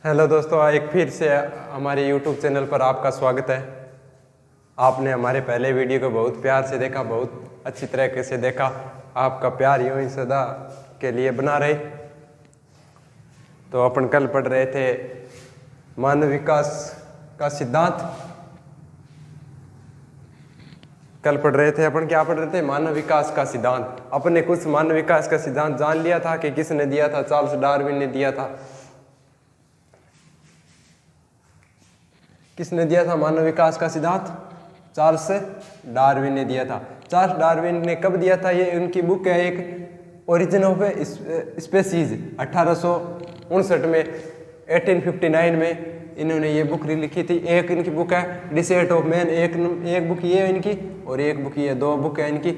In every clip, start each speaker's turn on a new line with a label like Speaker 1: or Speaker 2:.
Speaker 1: Hello दोस्तों, एक फिर से हमारे YouTube चैनल पर आपका स्वागत है। आपने हमारे पहले वीडियो को बहुत प्यार से देखा, बहुत अच्छी तरीके से देखा। आपका प्यार यूं ही सदा के लिए बना रहे। तो अपन कल पढ़ रहे थे मानव विकास का सिद्धांत। कल पढ़ रहे थे अपन, क्या पढ़ रहे थे? मानव विकास का सिद्धांत। अपन ने कुछ मानव विकास का सिद्धांत जान लिया था कि किसने दिया था? चार्ल्स डार्विन ने दिया था। किसने दिया था मानव विकास का सिद्धांत? चार्ल्स डार्विन ने दिया था। चार्ल्स डार्विन ने कब दिया था? ये उनकी बुक है, एक ओरिजिन ऑफ स्पेसीज, 1859 में, 1859 में इन्होंने ये बुक लिखी थी। एक इनकी बुक है डिसेंट ऑफ मैन, एक बुक ये है इनकी, और एक बुक ये, दो बुक है इनकी।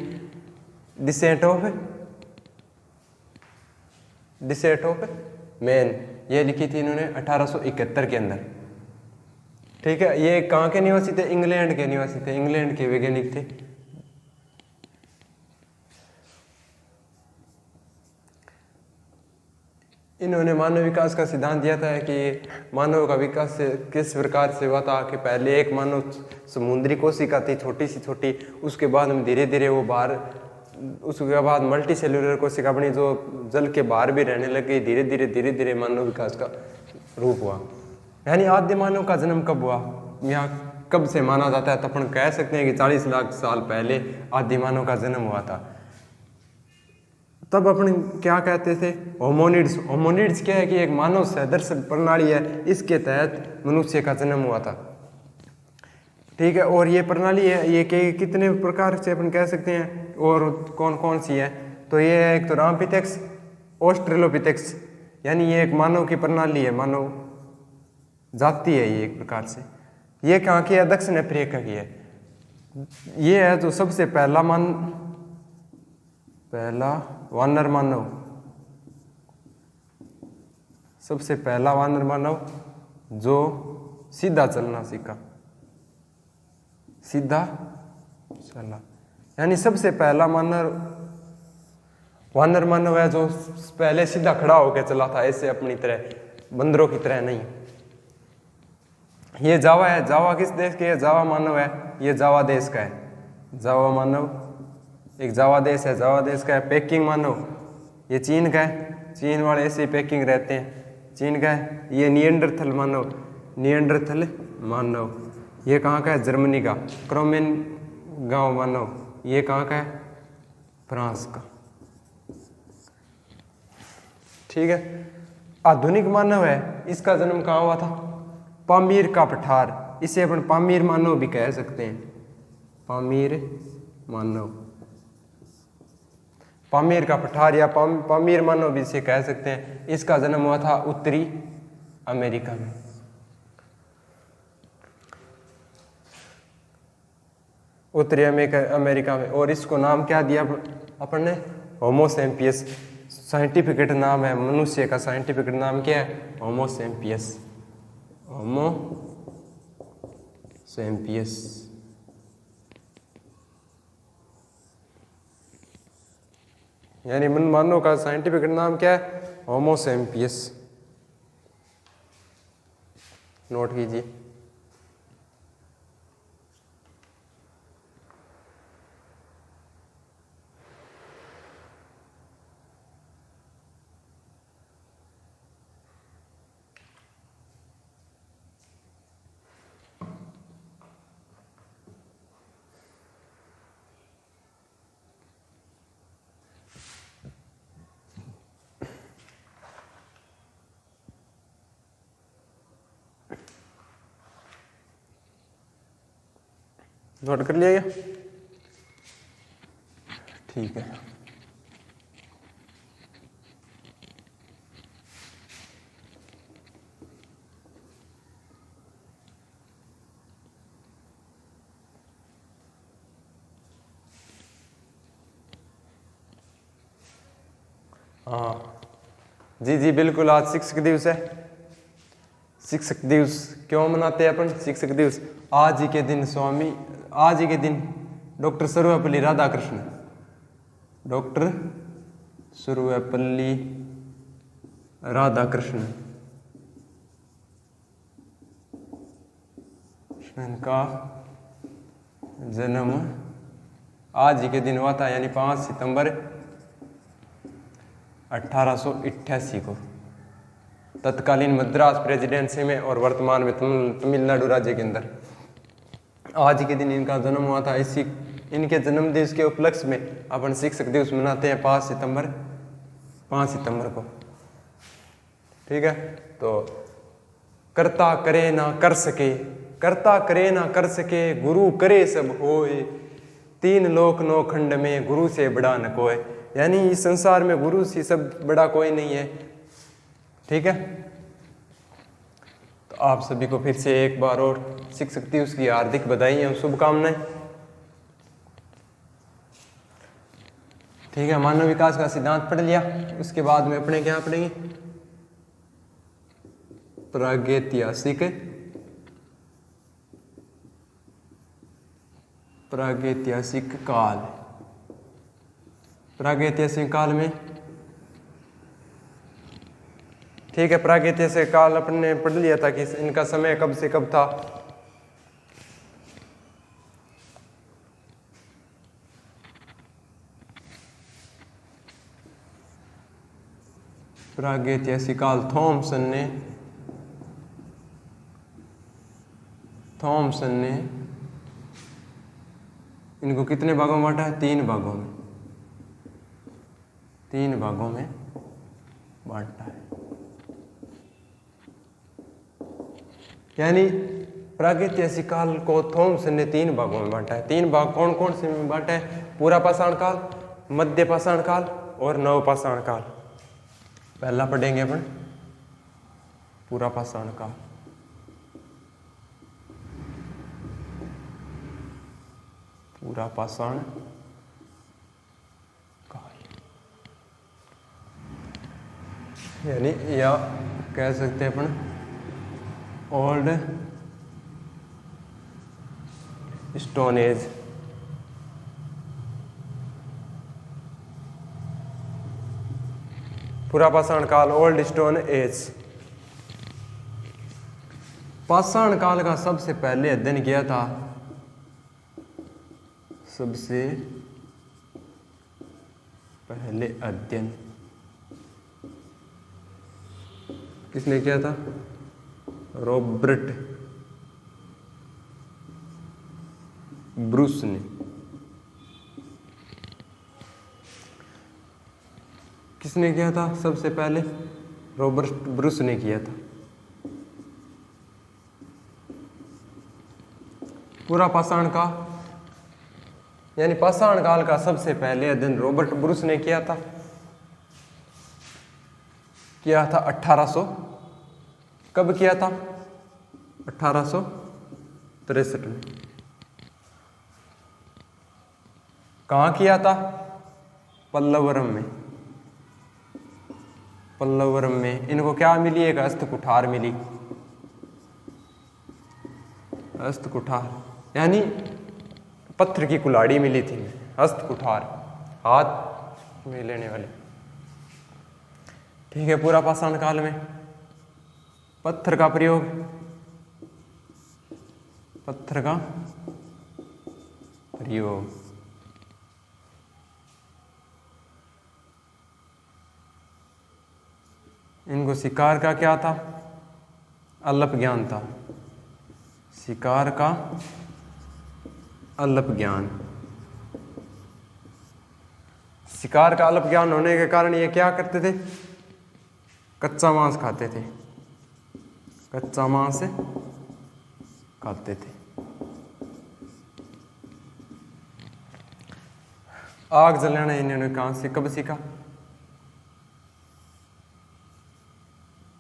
Speaker 1: डिसेंट ऑफ मैन ये लिखी थी इन्होंने 1871 के अंदर। ठीक है, ये कहाँ के निवासी थे? इंग्लैंड के निवासी थे, इंग्लैंड के वैज्ञानिक थे। इन्होंने मानव विकास का सिद्धांत दिया था कि मानव का विकास किस प्रकार से हुआ था कि पहले एक मानव समुद्री कोशिका थी, छोटी सी छोटी, उसके बाद में धीरे धीरे वो बाहर, उसके बाद मल्टी सेल्यूलर कोशिका बनी जो जल के बाहर भी रहने लगी। धीरे धीरे मानव विकास का रूप हुआ। यानी आदि मानव का जन्म कब हुआ, यहाँ कब से माना जाता है? तो अपन कह सकते हैं कि 40 लाख साल पहले आदि मानव का जन्म हुआ था। तब अपन क्या कहते थे? होमोनिड्स। होमोनिड्स क्या है कि एक मानव सदृश प्रणाली है, इसके तहत मनुष्य का जन्म हुआ था। ठीक है, और ये प्रणाली है, ये कितने प्रकार से अपन कह सकते हैं और कौन कौन सी है? तो ये है एक तो रामपिथेक्स, ऑस्ट्रेलोपिथेक्स, यानी ये एक मानव की प्रणाली है, मानव जाति है ये एक प्रकार से। ये कहाँ की है? दक्षिण अफ्रीका की है। ये है जो सबसे पहला वानर मानव, सबसे पहला वानर मानव जो सीधा चलना सीखा, सीधा चला, यानी सबसे पहला वानर मानव है जो पहले सीधा खड़ा होकर चला था, ऐसे अपनी तरह, बंदरों की तरह नहीं। ये जावा है। जावा किस देश के है? जावा मानव है, ये जावा देश का है। जावा मानव एक जावा देश है, जावा देश का है। पेकिंग मानव ये चीन का है, चीन वाले ऐसे ही पेकिंग रहते हैं, चीन का है। ये निएंडरथल मानव ये कहाँ का है? जर्मनी का। क्रोमेन गांव मानव ये कहाँ का है? फ्रांस का। ठीक है, आधुनिक मानव है, इसका जन्म कहाँ हुआ था? पामीर का पठार, इसे अपन पामीर मानव भी कह सकते हैं। पामीर मानव, पामीर का पठार या पामीर मानव भी इसे कह सकते हैं। इसका जन्म हुआ था उत्तरी अमेरिका में। उत्तरी अमेरिका में। और इसको नाम क्या दिया अपन ने? Homo sapiens. साइंटिफिक नाम है मनुष्य का, साइंटिफिक नाम क्या है? Homo sapiens. Homo sapiens. यानी मानव का साइंटिफिक नाम क्या है? Homo sapiens. नोट कीजिए। नोट कर लिया क्या? ठीक है। हाँ जी जी बिल्कुल, आज शिक्षक दिवस है। शिक्षक दिवस क्यों मनाते हैं अपन? शिक्षक दिवस आज ही के दिन डॉक्टर सर्वपल्ली राधाकृष्ण, डॉक्टर सर्वपल्ली राधाकृष्ण इनका जन्म आज ही के दिन हुआ था, यानी 5 सितंबर 1888 को तत्कालीन मद्रास प्रेसिडेंसी में और वर्तमान में तमिलनाडु राज्य के अंदर आज के दिन इनका जन्म हुआ था। इसी इनके जन्म दिवस के उपलक्ष्य में अपन शिक्षक दिवस मनाते हैं 5 सितंबर को। ठीक है, तो करता करे ना कर सके, करता करे ना कर सके, गुरु करे सब होए, 3 लोक 9 खंड में गुरु से बड़ा न कोई। यानी इस संसार में गुरु से सब बड़ा कोई नहीं है। ठीक है, तो आप सभी को फिर से एक बार और शिक्षक दिवस की हार्दिक बधाई और शुभकामनाएं। ठीक है, मानव विकास का सिद्धांत पढ़ लिया। उसके बाद में अपने क्या पढ़ेंगे, प्रागैतिहासिक काल। प्रागैतिहासिक काल में ठीक है, प्रागैतिहासिक काल अपन ने पढ़ लिया था कि इनका समय कब से कब था। प्रागैतिहासिक काल थॉमसन ने इनको कितने भागों में बांटा है, 3 भागों में, 3 भागों में बांटा है। यानी प्रागैतिहासिक काल को थॉमसन ने 3 भागों में बांटा है। 3 भाग कौन कौन से में बांटा है, पूरा पाषाण काल, मध्य पाषाण काल और नव पाषाण काल। पहला पढ़ेंगे अपन पूरा पाषाण काल। पूरा पाषाण काल यानी या कह सकते हैं अपन ओल्ड स्टोन एज। पूरा पाषाण काल, ओल्ड स्टोन एज। पाषाण काल का सबसे पहले अध्ययन किया था, सबसे पहले अध्ययन किसने किया था, रॉबर्ट ब्रूस ने। किसने किया था सबसे पहले, रॉबर्ट ब्रूस ने किया था। पूरा पाषाण का यानी पाषाण काल का सबसे पहले अध्ययन रॉबर्ट ब्रूस ने किया था 1800। कब किया था, 1863 में। कहाँ किया था, पल्लवरम में। पल्लवरम में इनको क्या मिली, एक हस्त कुठार मिली। हस्त कुठार यानी पत्थर की कुल्हाड़ी मिली थी, हस्त कुठार, हाथ में लेने वाले। ठीक है, पूरा पाषाण काल में पत्थर का प्रयोग, पत्थर का प्रयोग। इनको शिकार का क्या था, अल्प ज्ञान था। शिकार का अल्प ज्ञान। शिकार का अल्प ज्ञान होने के कारण ये क्या करते थे, कच्चा मांस खाते थे। कच्चा मांस खाते थे। आग जलाना इन्होंने कहां से कब सीखा,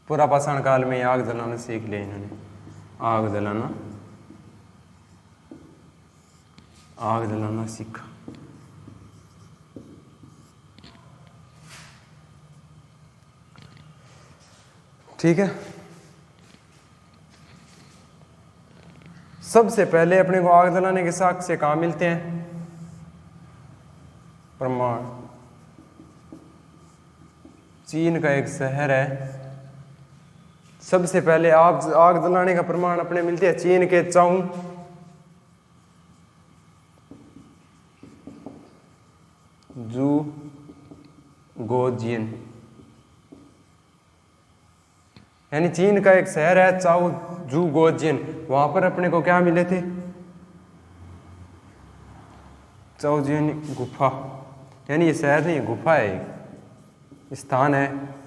Speaker 1: पूरा पाषाण काल में आग जलाना सीख लिया इन्होंने। आग जलाना सीखा। ठीक है, सबसे पहले अपने को आग जलाने के साक्ष्य कहाँ मिलते हैं, प्रमाण। चीन का एक शहर है सबसे पहले आग जलाने का प्रमाण अपने मिलते हैं चीन के चाउ जू गोजियन, यानी चीन का एक शहर है चाउ जू गोजियन, वहां पर अपने को क्या मिले थे, चाउजियन गुफा, यानी ये शहर नहीं गुफा है, एक स्थान है,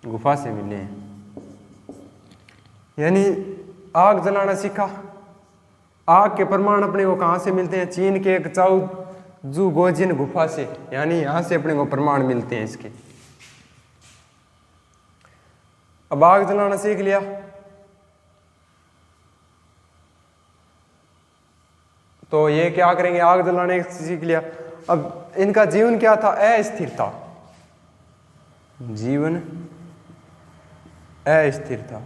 Speaker 1: गुफा से मिले हैं। यानी आग जलाना सीखा। आग के प्रमाण अपने को कहाँ से मिलते हैं, चीन के एक चाउ जू गोजियन गुफा से, यानी यहां से अपने को प्रमाण मिलते हैं इसके। अब आग जलाना सीख लिया, तो ये क्या करेंगे, आग जलाने सीख लिया। अब इनका जीवन क्या था, अस्थिरता, जीवन अस्थिर था,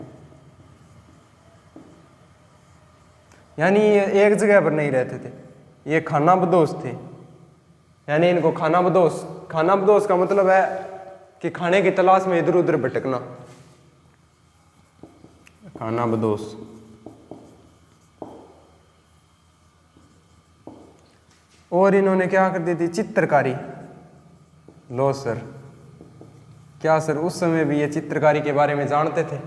Speaker 1: यानी ये एक जगह पर नहीं रहते थे, ये खानाबदोश थे, यानी इनको खानाबदोश, खानाबदोश का मतलब है कि खाने की तलाश में इधर उधर भटकना, खानाबदोश। और इन्होंने क्या कर दी थी, चित्रकारी। लो सर, क्या सर उस समय भी ये चित्रकारी के बारे में जानते थे,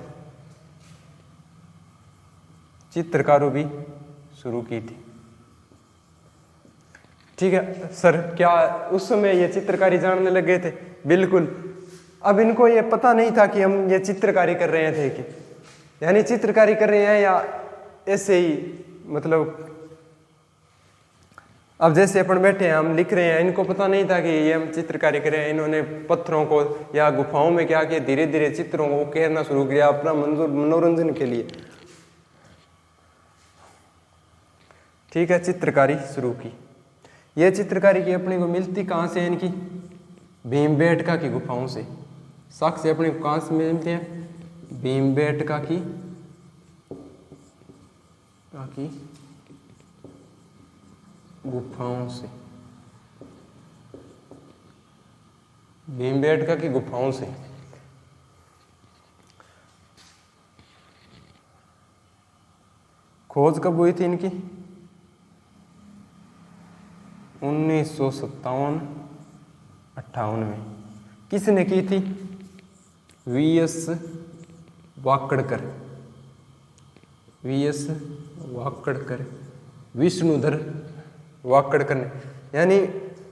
Speaker 1: चित्रकारों भी शुरू की थी। ठीक है सर, क्या उस समय ये चित्रकारी जानने लगे थे, बिल्कुल। अब इनको ये पता नहीं था कि हम ये चित्रकारी कर रहे थे कि, यानी चित्रकारी कर रहे हैं या ऐसे ही, मतलब अब जैसे अपन बैठे हैं हम लिख रहे हैं, इनको पता नहीं था कि ये हम चित्रकारी कर रहे हैं। इन्होंने पत्थरों को या गुफाओं में क्या किया, धीरे धीरे चित्रों को उकेरना शुरू किया अपना मनोरंजन के लिए। ठीक है, चित्रकारी शुरू की। ये चित्रकारी की अपने को मिलती कहाँ से, इनकी भीमबेटका की गुफाओं से। साक्ष्य अपने को कहाँ से मिलते हैं, भीमबेटका की गुफाओं से, भीमबेटका की गुफाओं से। खोज कब हुई थी इनकी, 1957-58 में। किसने की थी, वीएस वाकड़कर, वीएस वाकड़कर, विष्णुधर वाकड़कर ने, यानी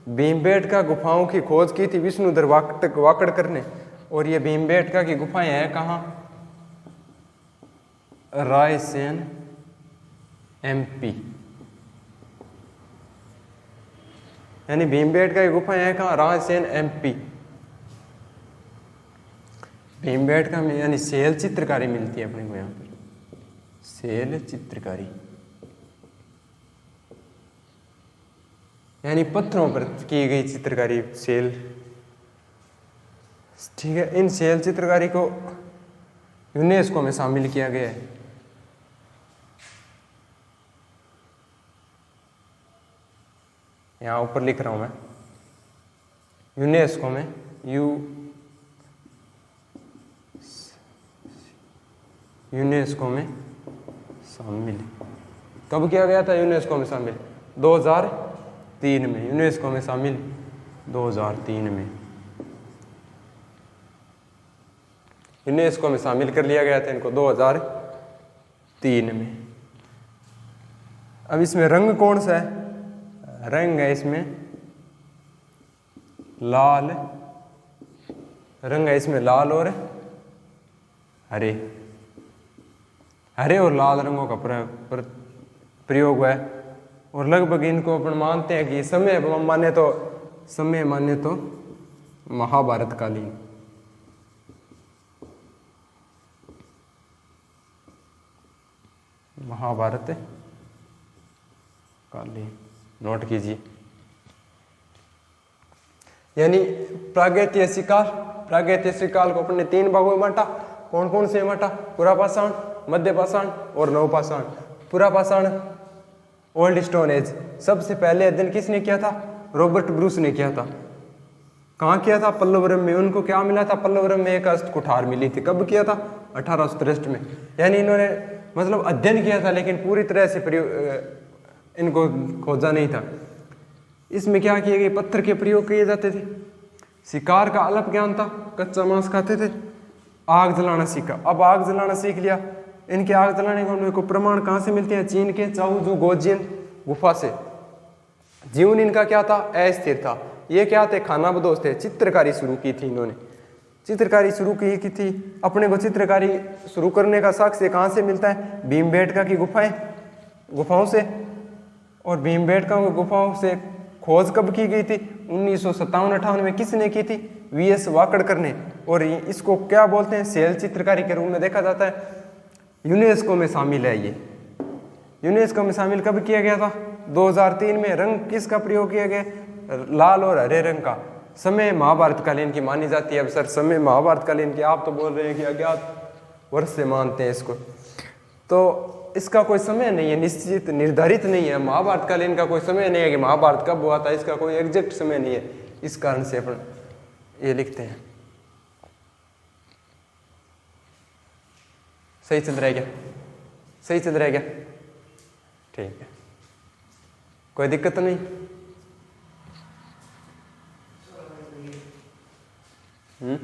Speaker 1: भीमबेटका गुफाओं की खोज की थी विष्णुधर वाकड़कर ने। और ये भीमबेटका की गुफाएं हैं कहाँ, रायसेन एमपी, यानी भीमबेटका की गुफाएं हैं कहाँ, रायसेन एमपी। भीमबेटका में यानी सेल चित्रकारी मिलती है अपने को यहाँ पर, सेल चित्रकारी, यानी पत्थरों पर की गई चित्रकारी, सेल। ठीक है, इन सेल चित्रकारी को यूनेस्को में शामिल किया गया है। यहाँ ऊपर लिख रहा हूं मैं, यूनेस्को में, यूनेस्को में शामिल। कब किया गया था यूनेस्को में शामिल, 2003 में, यूनेस्को में शामिल 2003 में, यूनेस्को में शामिल कर लिया गया था इनको 2003 में। अब इसमें रंग कौन सा है, रंग है इसमें लाल, रंग है इसमें लाल और हरे, हरे और लाल रंगों का प्रयोग हुआ है। और लगभग इनको अपन मानते हैं कि समय माने तो महाभारत कालीन, महाभारत कालीन, नोट कीजिए। यानी प्रागैतिहासिक काल, प्रागैतिहासिक काल को अपन ने 3 भागों में बांटा। कौन कौन से बांटा, पुरापाषाण, मध्य पाषाण और नवपाषाण। पुरापाषाण ओल्ड स्टोन एज, सबसे पहले अध्ययन किसने किया था, रॉबर्ट ब्रूस ने किया था। कहाँ किया था? पल्लवरम में। उनको क्या मिला था? पल्लवरम में एक अस्त कुठार मिली थी। कब किया था? 1863 में। यानी इन्होंने मतलब अध्ययन किया था, लेकिन पूरी तरह से प्रयोग इनको खोजा नहीं था। इसमें क्या किए गए? पत्थर के प्रयोग किए जाते थे। शिकार का अल्प ज्ञान था, कच्चा मांस खाते थे। आग जलाना सीखा। अब आग जलाना सीख लिया। इनके आग जलाने को प्रमाण कहाँ से मिलते हैं? चीन के चाओजू गोजियन गुफा से। जीवन इनका क्या था? अस्थिर था। ये क्या थे? खानाबदोश थे। चित्रकारी शुरू की थी इन्होंने। चित्रकारी शुरू की थी। अपने को चित्रकारी शुरू करने का साक्ष्य कहाँ से मिलता है? भीमबेटका की गुफाओं से। और भीमबेटका की गुफाओं से खोज कब की गई थी? 1957-58 में। किसने की थी? वीएस वाकड़कर ने। और इसको क्या बोलते हैं? शैल चित्रकारी के रूप में देखा जाता है। यूनेस्को में शामिल है ये। यूनेस्को में शामिल कब किया गया था? 2003 में। रंग किसका प्रयोग किया गया? लाल और हरे रंग का। समय महाभारत कालीन की मानी जाती है। अब सर समय महाभारत कालीन की, आप तो बोल रहे हैं कि अज्ञात वर्ष से मानते हैं इसको, तो इसका कोई समय नहीं है, निश्चित निर्धारित नहीं है। महाभारत कालीन का कोई समय नहीं है कि महाभारत कब हुआ था, इसका कोई एग्जैक्ट समय नहीं है। इस कारण से अपन ये लिखते हैं। सही चल रहा है क्या? सही चल रहा है क्या? ठीक है, कोई दिक्कत तो नहीं? हम्म।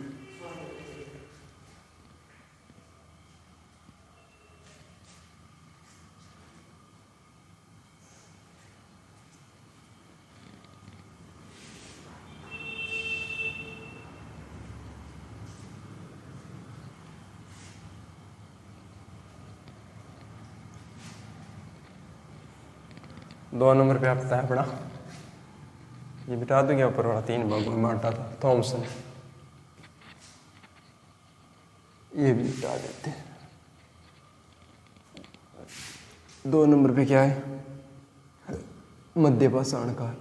Speaker 1: 2 नंबर पे आता है अपना, ये बिठा दूंगा ऊपर वाला 3 भागों में बांटा था थॉमसन, ये भी बिठा देते हैं। 2 नंबर पे क्या है? मध्यपाषाण काल।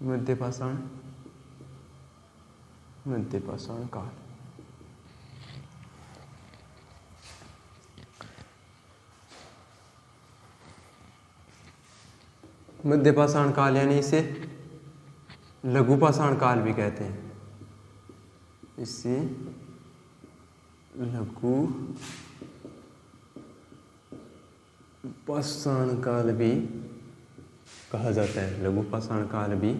Speaker 1: मध्यपाषाण काल। मध्यपाषाण काल यानी इसे लघुपाषाण काल भी कहते हैं। इसे लघुपाषाण काल भी कहा जाता है। लघुपाषाण काल भी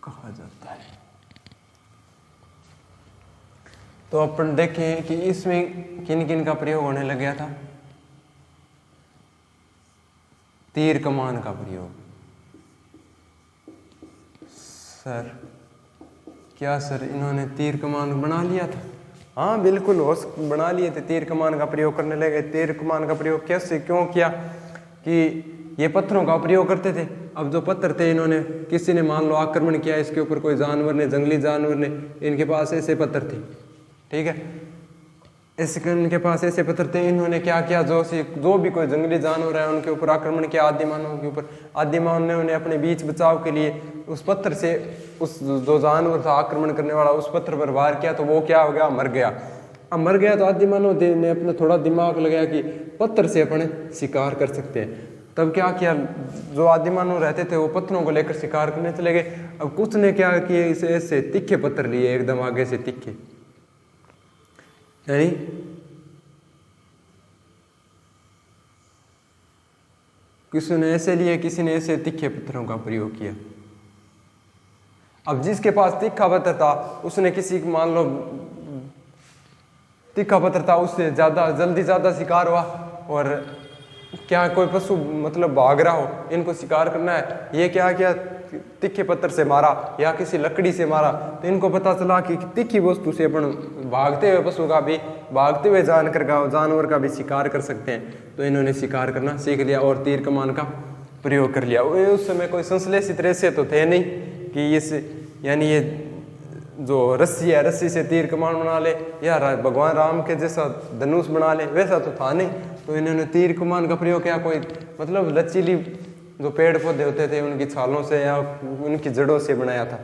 Speaker 1: कहा जाता है। तो अपन देखें कि इसमें किन किन का प्रयोग होने लग गया था। तीर कमान का प्रयोग। सर क्या सर इन्होंने तीर कमान बना लिया था? हाँ बिल्कुल, बना लिए थे, तीर कमान का प्रयोग करने लगे। तीर कमान का प्रयोग कैसे क्यों किया कि ये पत्थरों का प्रयोग करते थे। अब जो पत्थर थे, इन्होंने किसी ने मान लो आक्रमण किया इसके ऊपर, कोई जानवर ने, जंगली जानवर ने, इनके पास ऐसे पत्थर थे, ठीक है, इनके पास ऐसे पत्थर थे। इन्होंने क्या किया, जो भी कोई जंगली जानवर है उनके ऊपर आक्रमण किया, आदिमानवों के ऊपर। आदिमानव ने उन्हें अपने बीच बचाव के लिए उस पत्थर से, उस जो जानवर था आक्रमण करने वाला, उस पत्थर पर वार किया, तो वो क्या हो गया? मर गया। अब मर गया तो आदिमानव ने अपना थोड़ा दिमाग लगाया कि पत्थर से अपने शिकार कर सकते हैं। तब क्या किया, जो आदिमानव रहते थे वो पत्थरों को लेकर शिकार करने चले गए। अब कुछ ने क्या किए, इसे ऐसे तिखे पत्थर लिए, एकदम आगे से तिखे, यानी किसी ने ऐसे लिए, किसी ने ऐसे तिखे पत्थरों का प्रयोग किया। अब जिसके पास तीखा पत्थर था उसने किसी को, मान लो तीखा पत्थर था, उससे ज्यादा शिकार हुआ। और क्या कोई पशु मतलब भाग रहा हो, इनको शिकार करना है, ये क्या किया, तिखे पत्थर से मारा या किसी लकड़ी से मारा, तो इनको पता चला कि तिखी वस्तु से अपन भागते हुए पशु का भी, भागते हुए जानवर का भी शिकार कर सकते हैं। तो इन्होंने शिकार करना सीख लिया और तीर कमान का प्रयोग कर लिया। उस समय कोई संश्लेषित रेशे तो थे नहीं कि इस, यानी ये जो रस्सी है, रस्सी से तीर कमान बना ले या भगवान राम के जैसा धनुष बना ले, वैसा तो था नहीं। तो इन्होंने तीर कमान का प्रयोग किया। कोई मतलब लचीली जो पेड़ पौधे होते थे उनकी छालों से या उनकी जड़ों से बनाया था।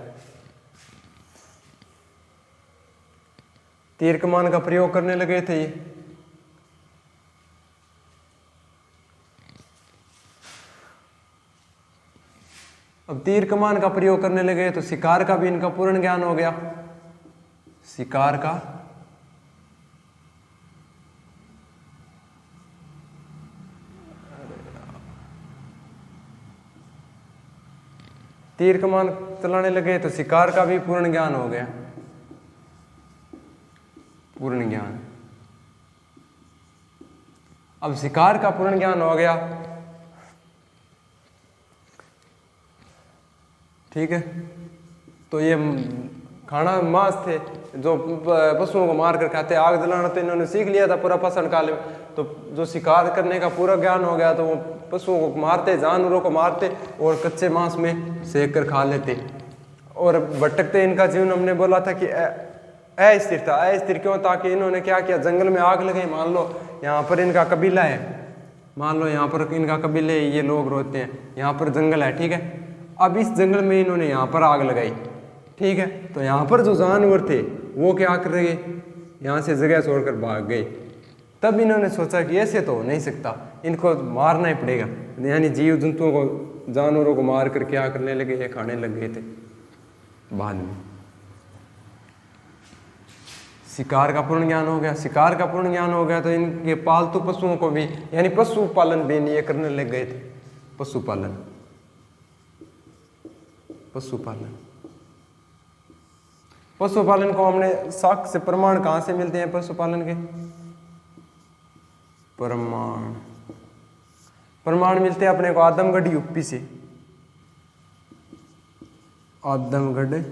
Speaker 1: तीर कमान का प्रयोग करने लगे थे ये। अब तीर कमान का प्रयोग करने लगे तो शिकार का भी इनका पूर्ण ज्ञान हो गया। शिकार का तीर कमान चलाने लगे तो शिकार का भी पूर्ण ज्ञान हो गया। पूर्ण ज्ञान, अब शिकार का पूर्ण ज्ञान हो गया, ठीक है। तो ये खाना मांस थे जो पशुओं को मार कर खाते, आग जलाना तो इन्होंने सीख लिया था पूरा पसंद काल में। तो जो शिकार करने का पूरा ज्ञान हो गया तो वो पशुओं को मारते, जानवरों को मारते और कच्चे मांस में सेक कर खा लेते। और भटकते इनका जीवन हमने बोला था कि अस्थिर था। अस्थिर क्यों? ताकि इन्होंने क्या किया, जंगल में आग लगाई। मान लो यहाँ पर इनका कबीला है, मान लो यहाँ पर इनका कबीले ये लोग रहते हैं, यहाँ पर जंगल है, ठीक है। अब इस जंगल में इन्होंने यहाँ पर आग लगाई, ठीक है। तो यहाँ पर जो जानवर थे वो क्या कर रहे, यहाँ से जगह छोड़कर भाग गए। तब इन्होंने सोचा कि ऐसे तो हो नहीं सकता, इनको मारना ही पड़ेगा। यानी जीव जंतुओं को, जानवरों को मार कर क्या करने लगे, ये खाने लग गए थे। बाद में शिकार का पूर्ण ज्ञान हो गया। शिकार का पूर्ण ज्ञान हो गया तो इनके पालतू पशुओं को भी, यानी पशुपालन भी ये करने लग गए थे। पशुपालन, पशुपालन, पशुपालन को हमने साक्ष्य प्रमाण कहाँ से मिलते हैं पशुपालन के? प्रमाण, प्रमाण मिलते हैं अपने को आदमगढ़ यूपी से। आदमगढ़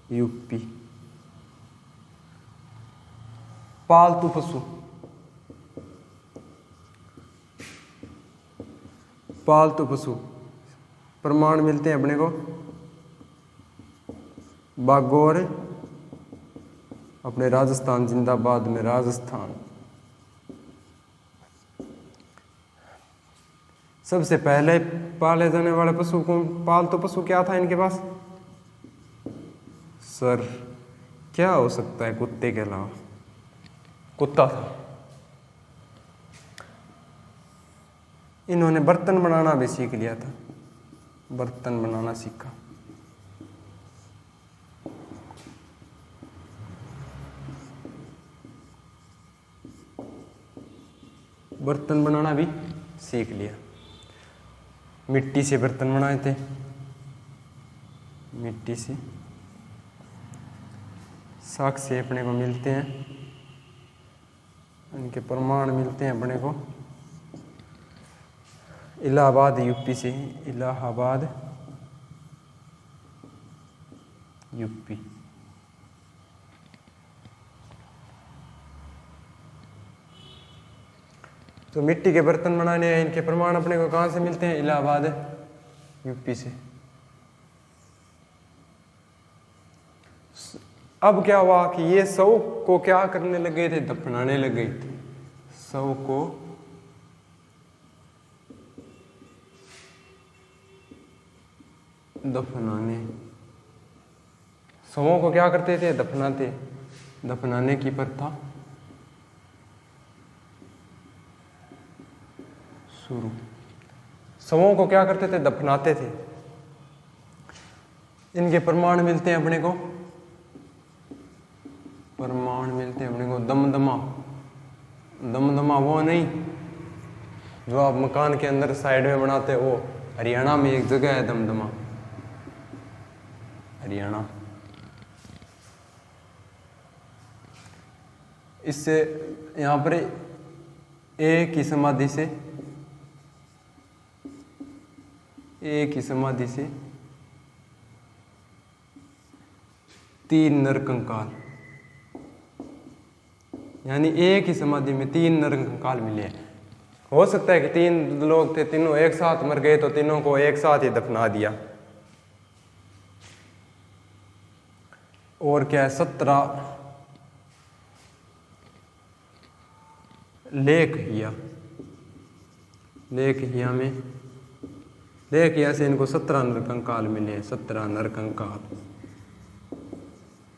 Speaker 1: यूपी। पालतू पशु, पालतू पशु प्रमाण मिलते हैं अपने को बागौर, अपने राजस्थान, जिंदाबाद में राजस्थान। सबसे पहले पाले जाने वाले पशु को, पालतू पशु क्या था इनके पास? सर, क्या हो सकता है कुत्ते के अलावा? कुत्ता था। इन्होंने बर्तन बनाना भी सीख लिया था, बर्तन बनाना सीखा। बर्तन बनाना भी सीख लिया। मिट्टी से बर्तन बनाए थे, मिट्टी से। साक्ष्य अपने को मिलते हैं, इनके प्रमाण मिलते हैं अपने को इलाहाबाद यूपी से। इलाहाबाद यूपी। तो मिट्टी के बर्तन बनाने हैं, इनके प्रमाण अपने को कहाँ से मिलते हैं? इलाहाबाद यूपी से। अब क्या हुआ कि ये शव को क्या करने लगे थे? दफनाने लग गए थे। शव को दफनाने, शवों को क्या करते थे? दफनाते। दफनाने की प्रथा शुरू। शवों को क्या करते थे? दफनाते थे। इनके प्रमाण मिलते हैं अपने को, प्रमाण मिलते हैं अपने को दमदमा। दमदमा वो नहीं जो आप मकान के अंदर साइड में बनाते हो, वो हरियाणा में एक जगह है दमदमा, हरियाणा। इससे यहाँ पर एक ही समाधि से, एक ही समाधि से 3 नरकंकाल, यानी एक ही समाधि में 3 नरकंकाल मिले हैं। हो सकता है कि 3 लोग थे, तीनों एक साथ मर गए तो तीनों को एक साथ ही दफना दिया। और क्या है? 17 लेखहिया। लेखहिया में, लेखहिया से इनको 17 नरकंकाल मिले हैं। 17 नरकंकाल।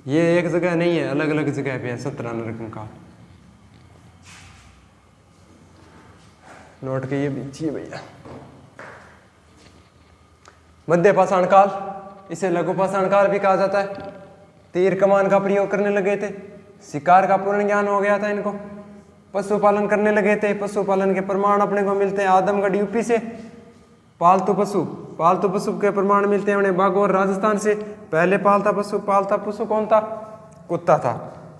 Speaker 1: ये एक जगह नहीं है, अलग अलग जगह पे है 17 नरकंकाल। नोट के ये बीच है भैया। मध्य पाषाण काल, इसे लघु पाषाण काल भी कहा जाता है। तीर कमान का प्रयोग करने लगे थे, शिकार का पूर्ण ज्ञान हो गया था इनको, पशुपालन करने लगे थे। पशुपालन के प्रमाण अपने को मिलते हैं आदमगढ़ यूपी से। पालतू पशु के प्रमाण मिलते हैं उन्हें बागौर राजस्थान से। पहले पालता पशु कौन था? कुत्ता था।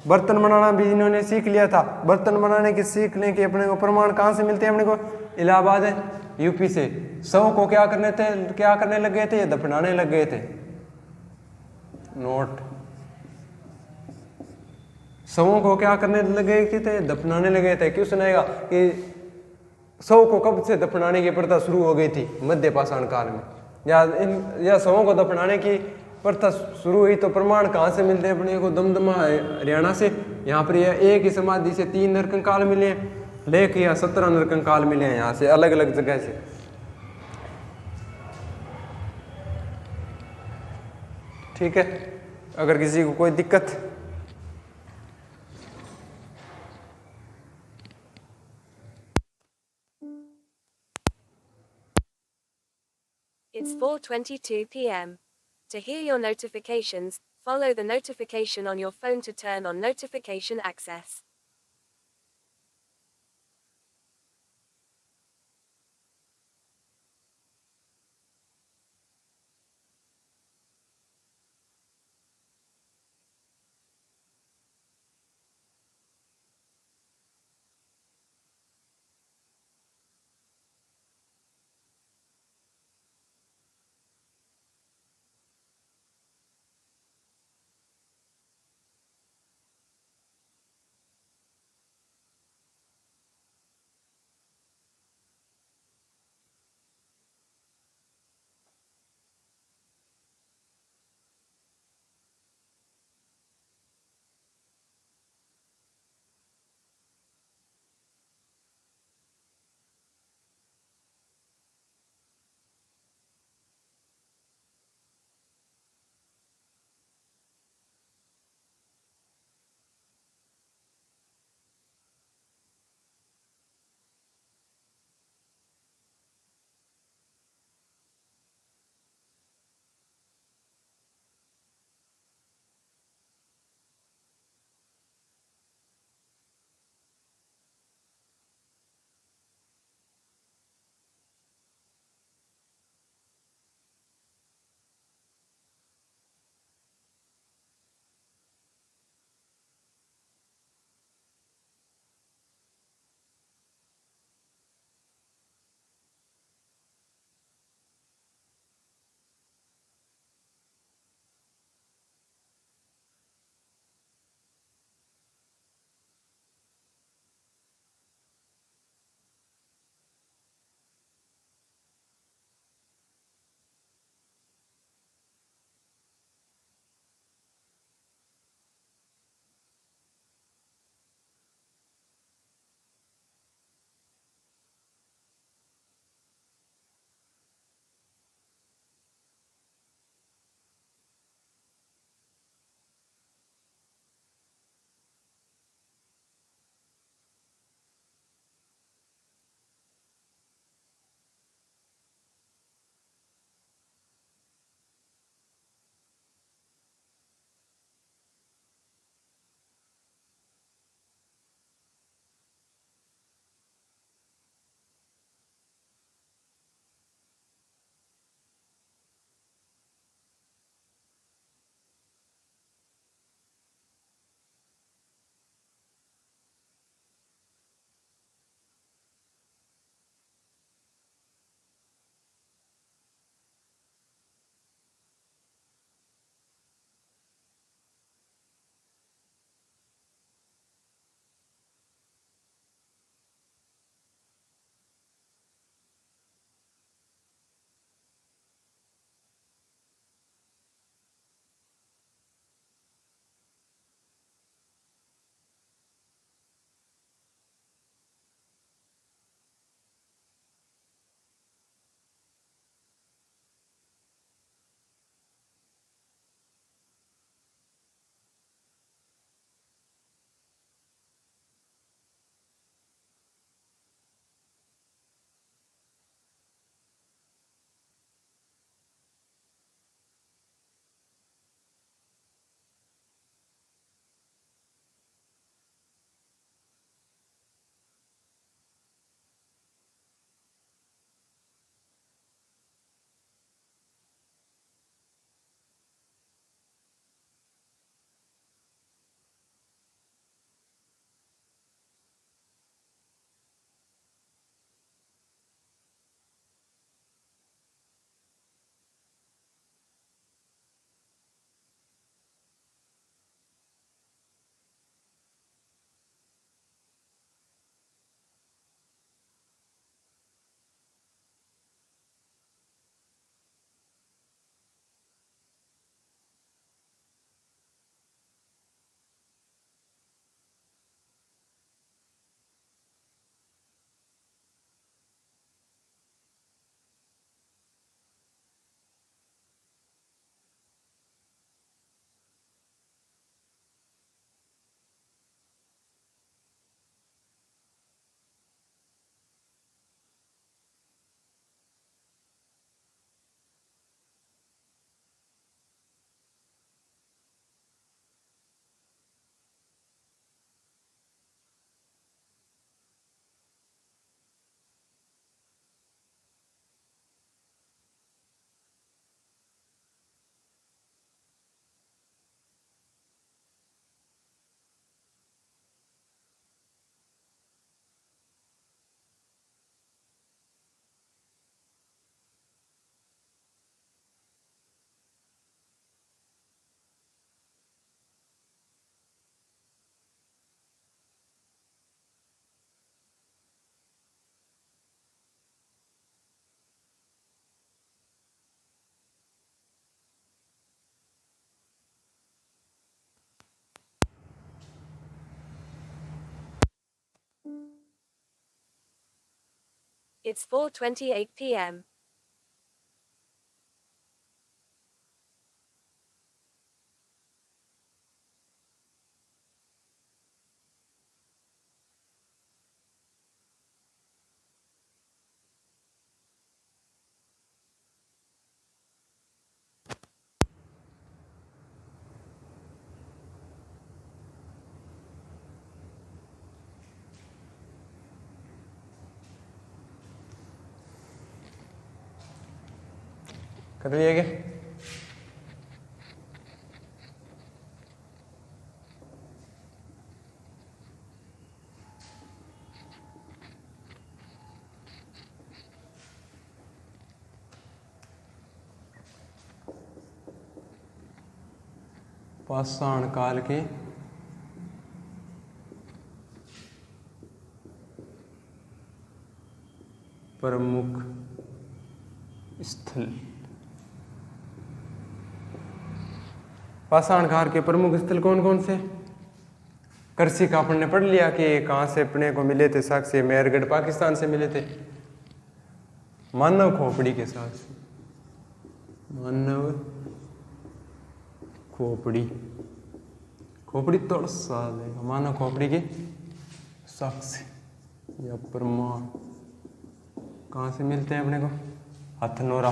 Speaker 1: बर्तन बनाना भी इन्होंने सीख लिया था। बर्तन बनाने के सीखने के अपने को प्रमाण कहाँ से मिलते हैं? अपने को इलाहाबाद है, यूपी से। शव को क्या करने लग गए थे? दफनाने लग गए थे। नोट, शवों को क्या करने लगे थे? दफनाने लगे थे। क्यों सुनाएगा कि शव को कब से दफनाने की प्रथा शुरू हो गई थी? मध्य पाषाण काल में। या शवों को दफनाने की प्रथा शुरू हुई तो प्रमाण कहाँ से मिलते हैं अपने को? दमदमा हरियाणा से। यहाँ पर एक ही समाधि से 3 नरकंकाल मिले हैं, लेख या 17 नरकंकाल मिले हैं यहाँ से, अलग अलग जगह से। ठीक है, अगर किसी को कोई दिक्कत।
Speaker 2: It's 4:22 p.m. To hear your notifications, follow the notification on your phone to turn on notification access. It's 4:28 p.m.
Speaker 1: कर लिया क्या? पाषाण काल के प्रमुख स्थल। पाषाण काल के प्रमुख स्थल कौन कौन से? कृषि का अपन ने पढ़ लिया कि कहाँ से अपने को मिले थे साक्ष्य, मेहरगढ़ पाकिस्तान से मिले थे। मानव खोपड़ी के साथ, मानव खोपड़ी, खोपड़ी तोड़ सा देगा, मानव खोपड़ी के साक्ष्य या प्रमाण कहाँ से मिलते हैं अपने को? हथनोरा,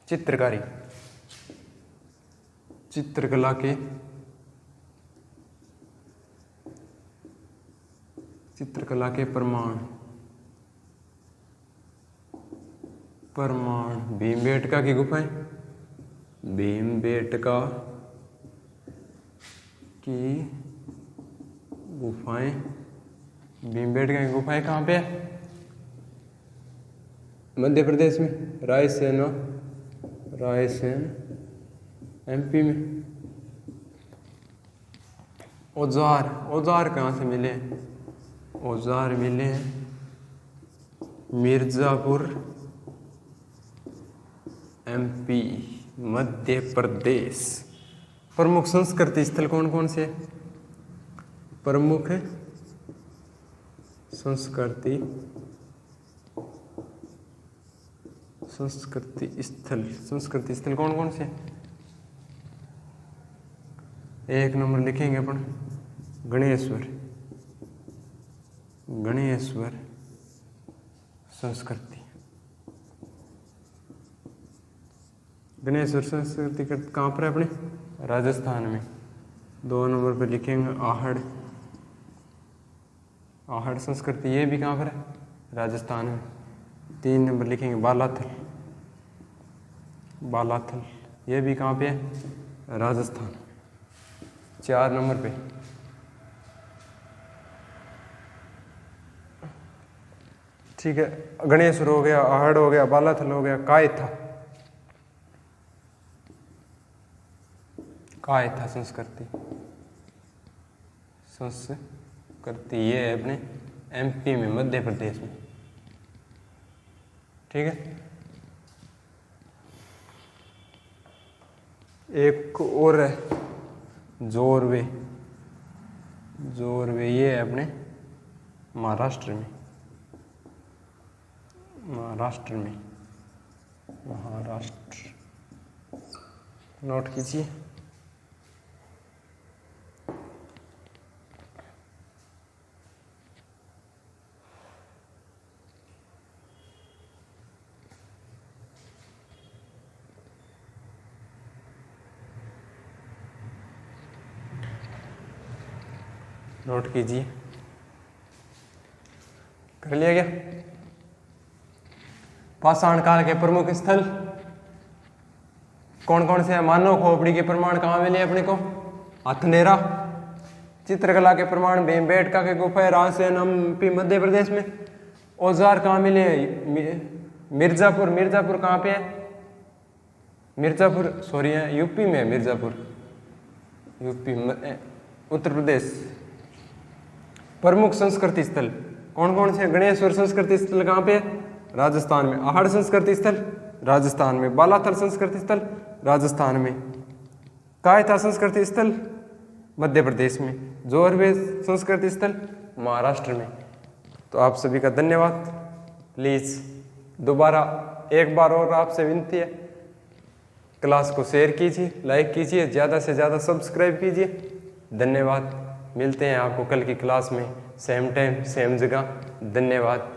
Speaker 1: चित्रकारी, चित्रकला के, चित्रकला के प्रमाण, प्रमाण भीमबेटका की गुफाएं, भीमबेटका की गुफाएं, भीमबेटका की गुफाएं कहाँ पे है? मध्य प्रदेश में, रायसेन, रायसेन एमपी में। औजार, औजार कहाँ से मिले? औजार मिले हैं मिर्जापुर एमपी मध्य प्रदेश। प्रमुख संस्कृति स्थल कौन कौन से? प्रमुख संस्कृति स्थल, संस्कृति स्थल कौन कौन से? एक नंबर लिखेंगे अपन गणेश्वर, गणेश्वर संस्कृति। गणेश्वर संस्कृति कहाँ पर है अपने? राजस्थान में। दो नंबर पर लिखेंगे आहड़, आहड़ संस्कृति, ये भी कहाँ पर है? राजस्थान में। तीन नंबर लिखेंगे बालाथल, बालाथल, ये भी कहाँ पे है? राजस्थान। चार नंबर पे ठीक है, गणेश्वर हो गया, आहड़ हो गया, बालाथल हो गया, कायथा, कायथा संस्कृति, संस्कृति ये है अपने एमपी में, मध्य प्रदेश में। ठीक है, एक और है जोरवे, जोरवे ये है अपने महाराष्ट्र में, महाराष्ट्र में, महाराष्ट्र, नोट कीजिए। नोट कीजिए, कर लिया गया? पाषाण काल के प्रमुख स्थल कौन कौन से हैं? मानव खोपड़ी के प्रमाण कहाँ मिले अपने को? हथनेरा। चित्रकला के प्रमाण भीमबेटका के गुफा रायसेन एमपी मध्य प्रदेश में। औजार कहाँ मिले? मिर्जापुर, मिर्जापुर कहाँ पे है? मिर्जापुर सॉरी है यूपी में है, मिर्जापुर यूपी उत्तर प्रदेश। प्रमुख संस्कृति स्थल कौन कौन से? गणेश्वर संस्कृति स्थल कहाँ पे है? राजस्थान में। आहड़ संस्कृति स्थल राजस्थान में। बालाथल संस्कृति स्थल राजस्थान में। कायथा संस्कृति स्थल मध्य प्रदेश में। जोरवे संस्कृति स्थल महाराष्ट्र में। तो आप सभी का धन्यवाद। प्लीज़ दोबारा एक बार और आपसे विनती है, क्लास को शेयर कीजिए, लाइक कीजिए, ज़्यादा से ज़्यादा सब्सक्राइब कीजिए। धन्यवाद। मिलते हैं आपको कल की क्लास में, सेम टाइम सेम जगह। धन्यवाद।